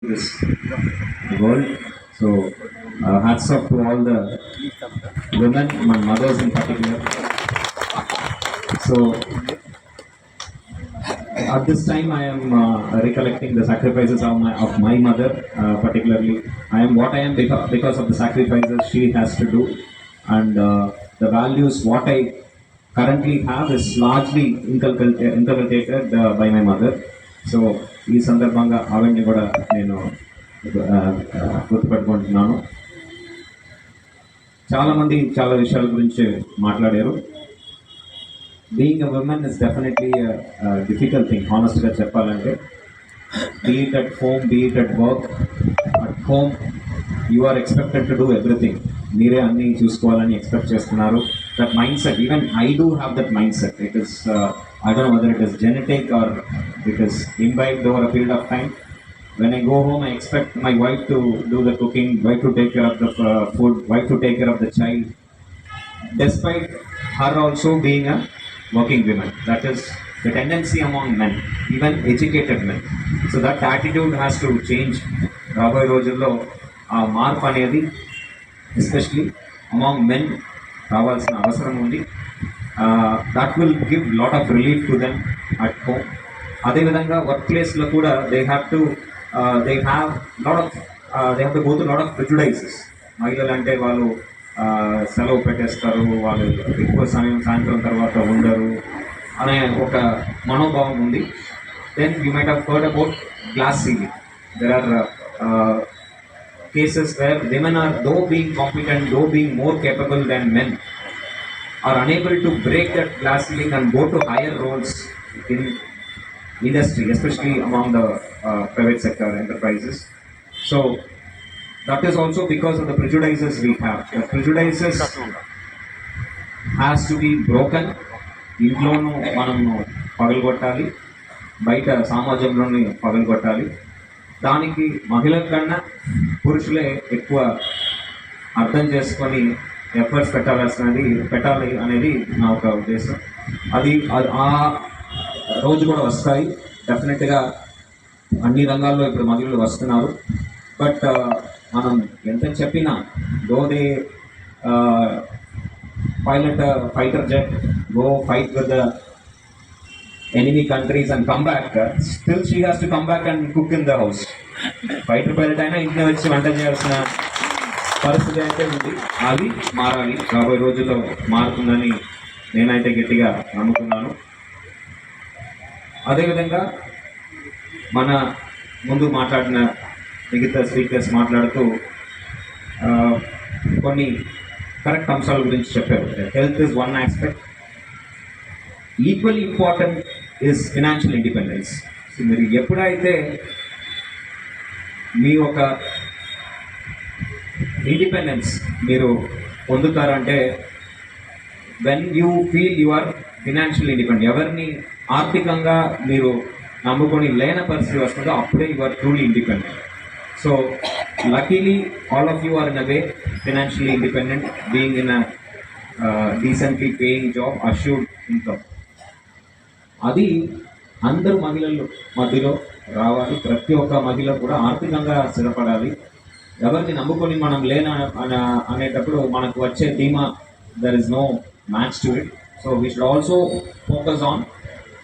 this world. So, hats off to all the women, my mothers in particular. So, at this time, I am recollecting the sacrifices of my mother, particularly. I am what I am because of the sacrifices she has to do, and the values what I currently have is largely inculcated by my mother. So ఈ సందర్భంగా ఆవిడ్ని కూడా నేను గుర్తుపెట్టుకుంటున్నాను. చాలామంది చాలా విషయాల గురించి మాట్లాడారు. Being a woman is definitely difficult thing హానెస్ట్గా చెప్పాలంటే. Be it at home, be it at work. At home you are expected to do everything. మీరే అన్నీ చూసుకోవాలని ఎక్స్పెక్ట్ చేస్తున్నారు. That mindset, even I do have that mindset. It is I don't know whether it is genetic or it is imbibed over a period of time. When I go home, I expect my wife to do the cooking, wife to take care of the food, wife to take care of the child. Despite her also being a working woman, that is the tendency among men, even educated men. So that attitude has to change. రాబోయే రోజుల్లో ఆ మార్పు అనేది especially among men రావాల్సిన అవసరం ఉంది. That will give lot of relief to them at home. అదేవిధంగా work ప్లేస్లో కూడా they have to go to lot of prejudices. మహిళలు అంటే వాళ్ళు సెలవు పెట్టేస్తారు, వాళ్ళు ఎక్కువ సమయం సాయంత్రం తర్వాత ఉండరు అనే ఒక మనోభావం ఉంది. Then you might have heard about glass ceiling. There are cases where women are, though being competent, though being more capable than men, are unable to break that glass ceiling and go to higher roles in industry, especially among the private sector enterprises. So that is also because of the prejudices we have. The prejudices has to be broken. ఇంట్లోనూ మనము పగలగొట్టాలి, బయట సమాజంలోని పగలగొట్టాలి. దానికి మహిళల కన్నా పురుషులే ఎక్కువ అర్థం చేసుకొని ఎఫర్ట్స్ పెట్టాలి అనేది నా ఒక ఉద్దేశం. అది ఆ రోజు కూడా వస్తాయి డెఫినెట్గా. అన్ని రంగాల్లో ఇప్పుడు మహిళలు వస్తున్నారు. బట్ మనం ఎంత చెప్పినా, though they pilot fighter jet, go fight with the enemy countries and come back, still she has to come back and cook in the house. Fighter pilot అయినా ఇంట్లో వచ్చి వంట చేయాల్సిన పరిస్థితి అయితే ఉంది. అది మారాలి, రాబోయే రోజుల్లో మారుతుందని నేనైతే గట్టిగా నమ్ముతున్నాను. అదేవిధంగా మన ముందు మాట్లాడిన మిగతా స్పీకర్స్ మాట్లాడుతూ కొన్ని కరెక్ట్ అంశాల గురించి చెప్పారు. Health is one aspect. Equally important is financial independence. మీరు ఎప్పుడైతే మీ ఒక ఇండిపెండెన్స్ మీరు పొందుతారంటే, when you feel you are financial independent, ఎవరిని ఆర్థికంగా మీరు నమ్ముకొని లేని పరిస్థితి వస్తుందో అప్పుడే you are truly independent. So luckily all of you are in a way financially independent, being in a decently paying job, assured income. అది అందరూ మహిళలు మధ్యలో రావాలి. ప్రతి ఒక్క మహిళ కూడా ఆర్థికంగా స్థిరపడాలి. ఎవరిని నమ్ముకొని మనం అనేటప్పుడు మనకు వచ్చే ధీమా, there is no match to it. So we should also focus on